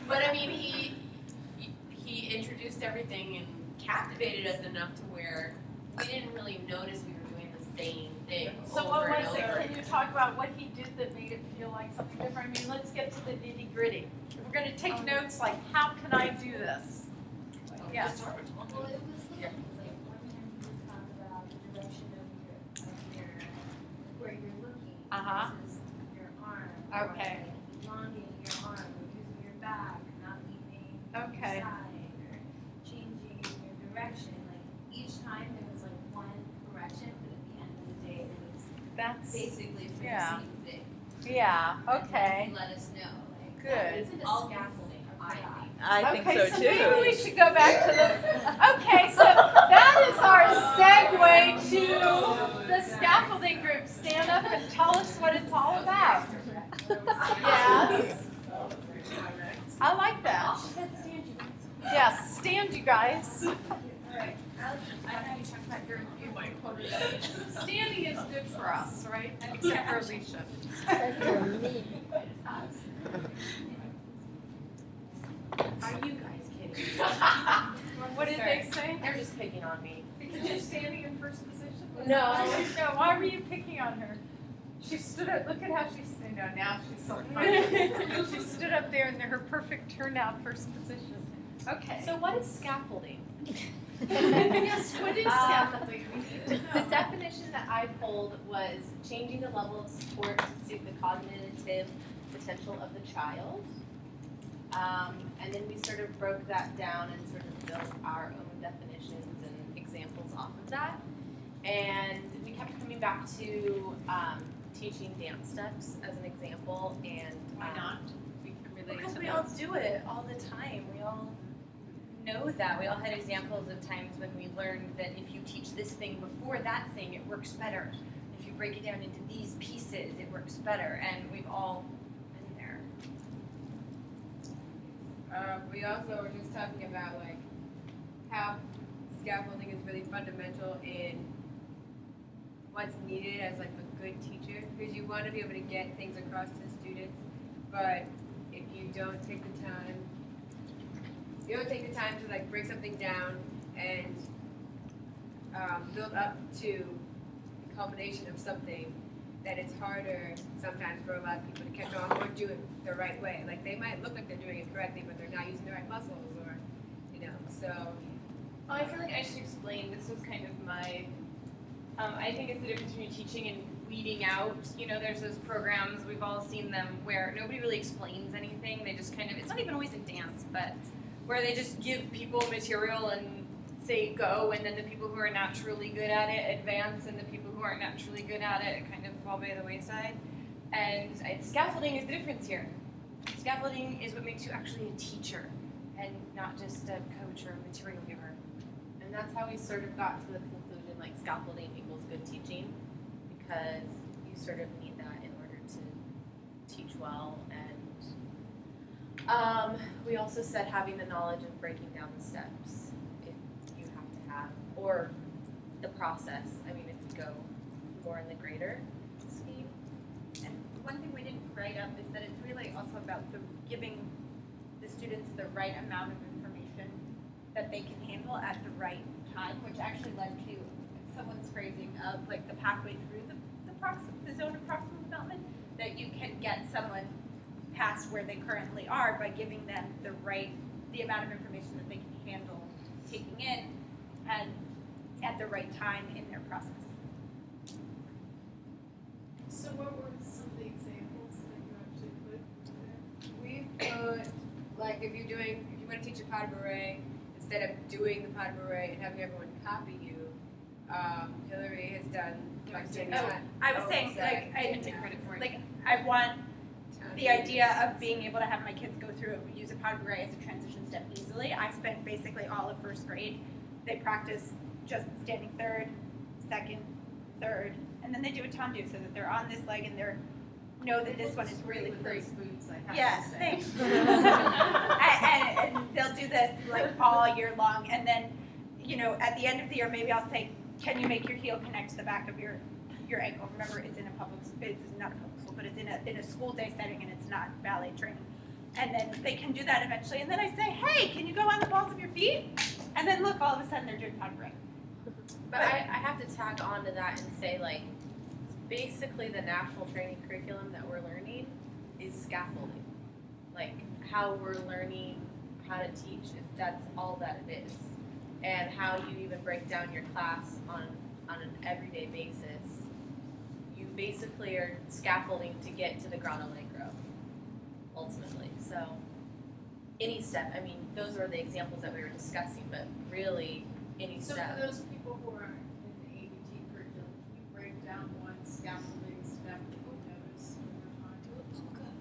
But I mean, he introduced everything and captivated us enough to where we didn't really notice we were doing the same thing. So what was it? Can you talk about what he did that made it feel like something different? I mean, let's get to the nitty gritty. If we're going to take notes, like, how can I do this? Yeah. Well, it was like learning to talk about the direction of your where you're looking versus your arm. Okay. Or elongating your arm, or using your back, or not leaning Okay. side, or changing your direction. Like each time there was like one correction, but at the end of the day, it was That's basically for yeah. the same thing. yeah. Okay. And let us know. Like, Good. It's in the scaffolding. I think. I think Okay, so so too. maybe we should go back to the. Okay, so that is our segue to the scaffolding group. Stand up and tell us what it's all about. Yes. I like that. Yes, stand, you guys. Alright, I have you talk about your Standing is good for us, right? Except for Alicia. Are you guys kidding? What did they say? They're just picking on me. Because you're standing in first position? No. Why were you picking on her? She stood up, look at how she's, now she's so funny. She stood up there in her perfect turnout first position. Okay. So what is scaffolding? Yes, what is scaffolding? The definition that I pulled was changing the level of support to suit the cognitive potential of the child. And then we sort of broke that down and sort of built our own definitions and examples off of that. And we kept coming back to teaching dance steps as an example. And Why not? We can relate Because to we that. all do it all the time. We all know that. We all had examples of times when we learned that if you teach this thing before that thing, it works better. If you break it down into these pieces, it works better. And we've all been there. We also were just talking about like how scaffolding is really fundamental in what's needed as like a good teacher, because you want to be able to get things across to students, but if you don't take the time, to like break something down and build up to the culmination of something, that it's harder sometimes for a lot of people to catch on or do it the right way. Like they might look like they're doing it correctly, but they're not using the right muscles, or so. Well, I feel like I should explain. This was kind of my. I think it's the difference between teaching and weeding out. You know, there's those programs, we've all seen them, where nobody really explains anything. They just kind of, it's not even always in dance, but where they just give people material and say go, and then the people who are naturally good at it advance, and the people who aren't naturally good at it kind of fall by the wayside. And scaffolding is the difference here. Scaffolding is what makes you actually a teacher, and not just a coach or a material giver. And that's how we sort of got to the conclusion, like scaffolding equals good teaching, because you sort of need that in order to teach well. And we also said having the knowledge of breaking down the steps, if you have to have, or the process. I mean, if you go more in the greater scheme. And one thing we didn't write up is that it's really also about giving the students the right amount of information that they can handle at the right time, which actually led to someone's phrasing of like the pathway through the zone of proximal development, that you can get someone past where they currently are by giving them the amount of information that they can handle taking in and at the right time in their process. So what were some of the examples that you actually put there? We put, like, if you want to teach a pas de bourrée, instead of doing the pas de bourrée and having everyone copy you, Hillary has done like I was saying, like, I didn't take credit for it. Like, I want the idea of being able to have my kids go through and use a pas de bourrée as a transition step easily. I spent basically all of first grade. They practice just standing third, second, third, and then they do a tendu so that they're on this leg and they're know that this one is really free. Yes, thanks. and they'll do this like all year long, and then at the end of the year maybe I'll say, can you make your heel connect to the back of your ankle? Remember, it's in a public, it's not a public school, but it's in a school day setting and it's not ballet training. And then they can do that eventually. And then I say, hey, can you go on the balls of your feet? And then look, all of a sudden they're doing conquering. But I have to tag on to that and say, like, basically the national training curriculum that we're learning is scaffolding. Like, how we're learning how to teach, that's all that it is. And how you even break down your class on an everyday basis. You basically are scaffolding to get to the grano negro, ultimately. So, any step, I mean, those are the examples that we were discussing, but really, any So step. for those people who are in the ABT curriculum, can you break down one scaffolding step that you'll notice over time?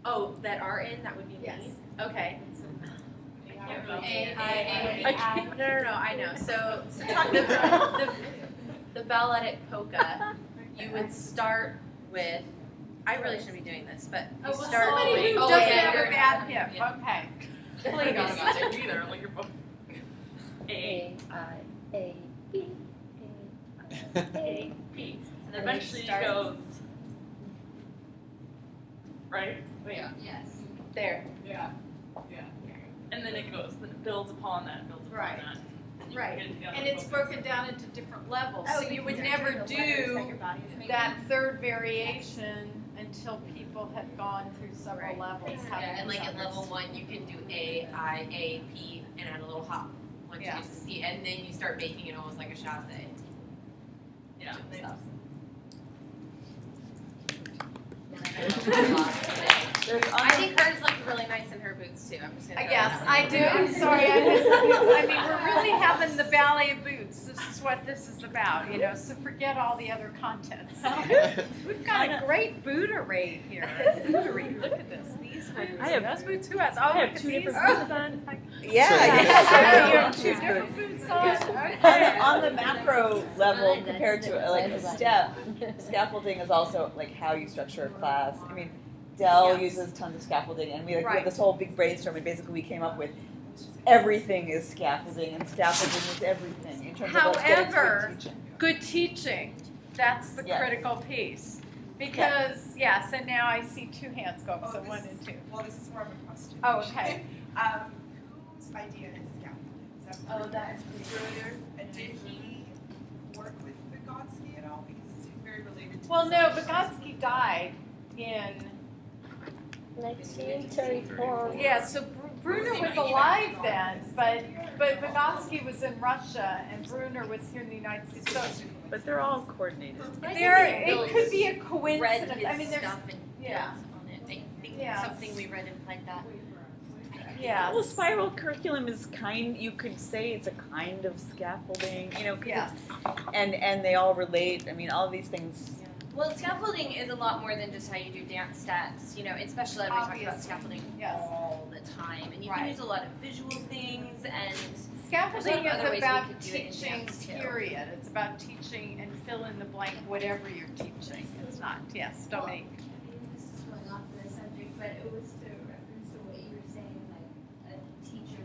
Oh, that are in, that would be Yes. me? Okay. I No, I know. So the balletic polka, you would start with, I really shouldn't be doing this, but you Oh, well, start somebody with, who oh, doesn't yeah, have you're- a bad hip, yeah. okay. I got it either, like your book. A, I, A, B, A, A, P. And And eventually then it you goes. Right? Yes. There. Yeah. And then it goes, then it builds upon that, builds upon Right. that. And you Right. can get together And it's focus. broken down into different levels, Oh, so you would never do that third variation until people have gone through several levels. Yeah, and like at level 1, you can do A, I, A, P, and add a little hop. Once you get to P, and then you start making it almost like a chasse. Yeah. I think hers looked really nice in her boots too. I'm just gonna throw Yes, that out I do, there. I'm sorry, I missed the boots. I mean, we're really having the ballet of boots, this is what this is about, you know, so forget all the other content. We've got a great boot array here. Boot array, look at this, these boots, I have- those boots, who has, oh, I look have at two these. different boots on. Yeah, Yeah. you have Two two different different boots on, okay. On the macro level, compared to like a step, scaffolding is also like how you structure a class. I mean, Dell Yes. uses tons of scaffolding, and we have Right. this whole big brainstorm, and basically we came up with everything is scaffolding, and scaffolding is everything in terms of let's get into However, good teaching. Good teaching, that's the Yes. critical piece. Because, yes, and now I see two hands go up, so Oh, one this- and two. Well, this is more of a question. Oh, okay. Whose idea is scaffolding? Is that Oh, that's Bruder? And did he work with Vygotsky at all? Because it's very related to. Well, his no, own Vygotsky died in, 1934. yeah, so Bruner was alive then, but Vygotsky was in Russia and Bruner was here in the United States. So But they're all coordinated. it could be a Read coincidence. I mean, his there's, stuff and yeah. built on it. I think Yeah. something we read implied that. yeah. Well, spiral curriculum is you could say it's a kind of scaffolding, you know, 'cause Yes. and they all relate. I mean, all of these things. Well, scaffolding is a lot more than just how you do dance steps. You know, in special ed, we talk about Obviously. scaffolding Yes. all the time. And you can Right. use a lot of visual things and Scaffolding There's other is ways we about could do it in teaching, dance, too. period. It's about teaching and fill in the blank, whatever you're teaching. It's not, yes, Dominique. This is going off the subject, but it was to reference to what you were saying, like a teacher,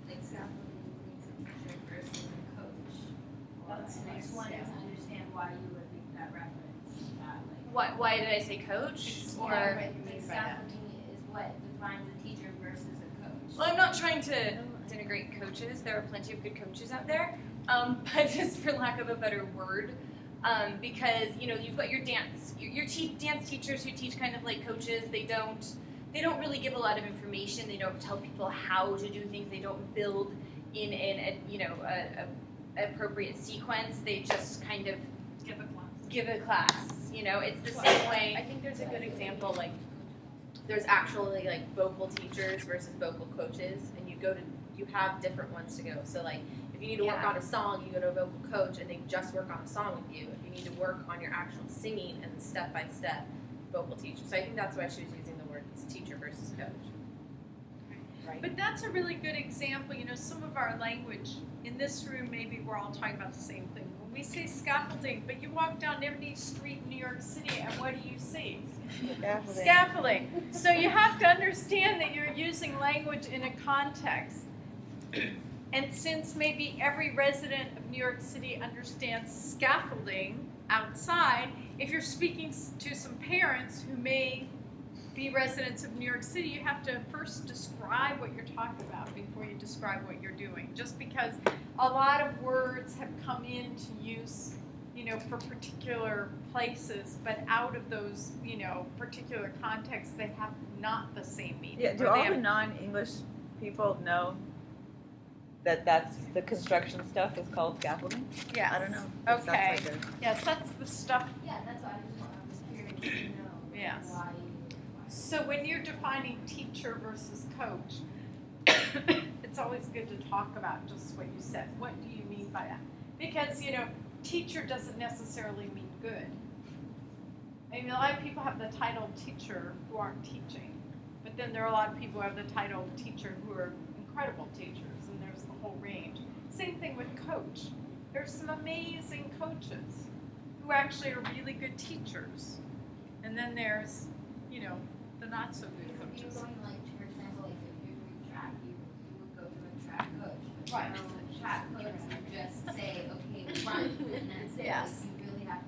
like scaffolding needs a teacher versus a coach. And I just wanted to understand why you would make that reference, that like. why did I say coach? Or Yeah, right, like scaffolding is what defines a teacher versus a coach. well, I'm not trying to denigrate coaches. There are plenty of good coaches out there, but just for lack of a better word, because you know you've got your dance teachers who teach kind of like coaches. They don't really give a lot of information. They don't tell people how to do things. They don't build in a appropriate sequence. They just kind of give a class. You know, it's the same I way. think there's a good example, like, there's actually like vocal teachers versus vocal coaches, and you have different ones to go. So like, if you need to work Yeah. on a song, you go to a vocal coach and they just work on a song with you. If you need to work on your actual singing and step by step, vocal teacher. So I think that's why she was using the word teacher versus coach. Right? But that's a really good example, you know, some of our language, in this room, maybe we're all talking about the same thing. When we say scaffolding, but you walk down any street in New York City and what do you see? Scaffolding. So you have to understand that you're using language in a context. And since maybe every resident of New York City understands scaffolding outside, if you're speaking to some parents who may be residents of New York City, you have to first describe what you're talking about before you describe what you're doing. Just because a lot of words have come into use, you know, for particular places, but out of those, you know, particular contexts, they have not the same meaning. Yeah, do or they all have the non-English people know that that's the construction stuff is called scaffolding? Yes. I don't know. Okay. Yes, that's the stuff. Yeah, that's why I was curious to know Yes. why. So when you're defining teacher versus coach, it's always good to talk about just what you said. What do you mean by that? Because, you know, teacher doesn't necessarily mean good. I mean, a lot of people have the title teacher who aren't teaching, but then there are a lot of people who have the title teacher who are incredible teachers, and there's the whole range. Same thing with coach. There's some amazing coaches who actually are really good teachers, and then there's, you know, the not so good If you're coaches. going like, for example, like if you're doing track, you would go to a track coach. But Right. you know, track coach would just say, okay, run, and that's it. Yes. Like, you really have to.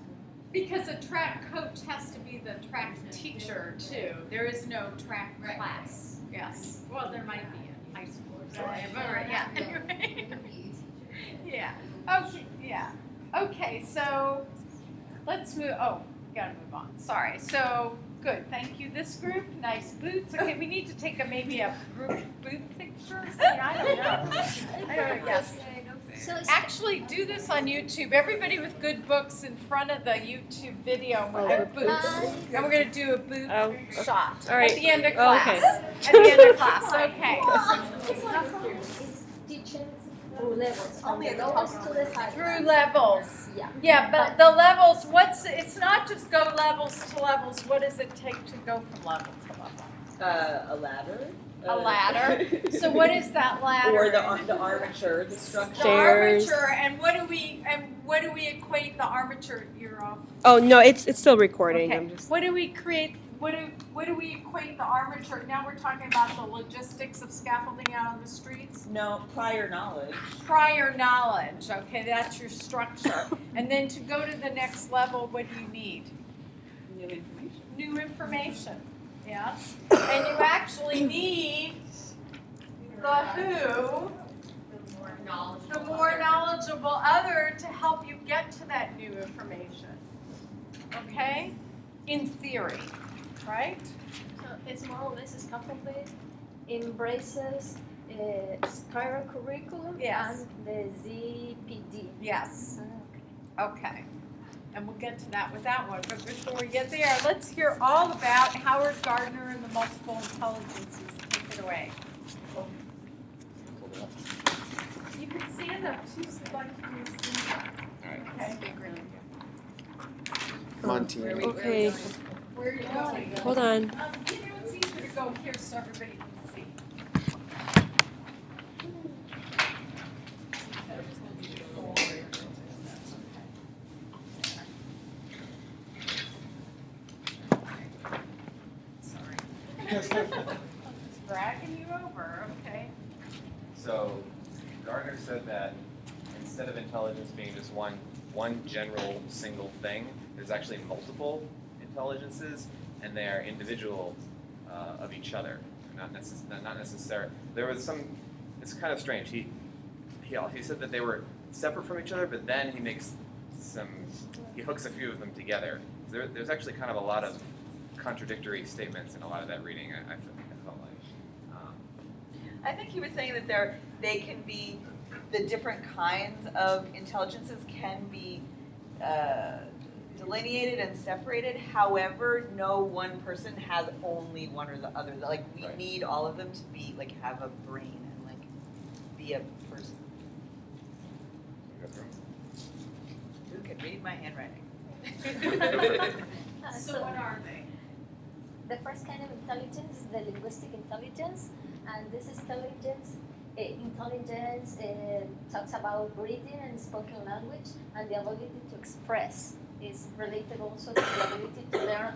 Because a track coach has to be the track teacher too. There is no track class. Yes. Well, there might be in high school or something, but yeah. Anyway. Yeah. Okay. Yeah. Okay. So let's move. Oh, we gotta move on. Sorry. So good. Thank you. This group, nice boots. Okay, we need to take maybe a group boot picture. I don't know. Yes. So it's Actually, do this on YouTube. Everybody with good books in front of the YouTube video with their boots. And we're going to do a boot shot All right. at the end of Oh, class. okay. At the end of class. Okay. It's teaching through levels, from Only the at the lowest top. to the highest. Through levels. Yeah. Yeah, but the levels, it's not just go levels to levels. What does it take to go from level to level? A ladder. A ladder. So what is that ladder? Or the armature, the structure. The Stairs. armature, and what do we equate the armature? You're off. Oh no, it's still recording. Okay. I'm just. What do we create? What do we equate the armature? Now we're talking about the logistics of scaffolding out on the streets. No, prior knowledge. Prior knowledge. Okay, that's your structure. And then to go to the next level, what do you need? New information. New information. Yeah. And you actually need the who, the more knowledgeable other to help you get to that new information. Okay? In theory, right? So it's more or less scaffolding embraces spiral curriculum Yes. and the ZPD. Yes. Okay. And we'll get to that with that one. But before we get there, let's hear all about Howard Gardner and the multiple intelligences. Take it away. You can stand up too, so I'd like for you to stand up. Okay. Come on, team. Okay. Where are you going? Hold on. You know, it's easier to go here so everybody can see. It's dragging you over, okay? So Gardner said that instead of intelligence being just one general single thing, there's actually multiple intelligences, and they are individual of each other. Not necessarily. There was some. It's kind of strange. He said that they were separate from each other, but then he makes he hooks a few of them together. There's actually kind of a lot of contradictory statements in a lot of that reading. I felt like. I think he was saying that they can be, the different kinds of intelligences can be delineated and separated. However, no one person has only one or the other. Like we Right. need all of them to be like have a brain and like be a person who can read my handwriting. So what are they? The first kind of intelligence is the linguistic intelligence, and this intelligence talks about reading and spoken language and the ability to express. Is related also to the ability to learn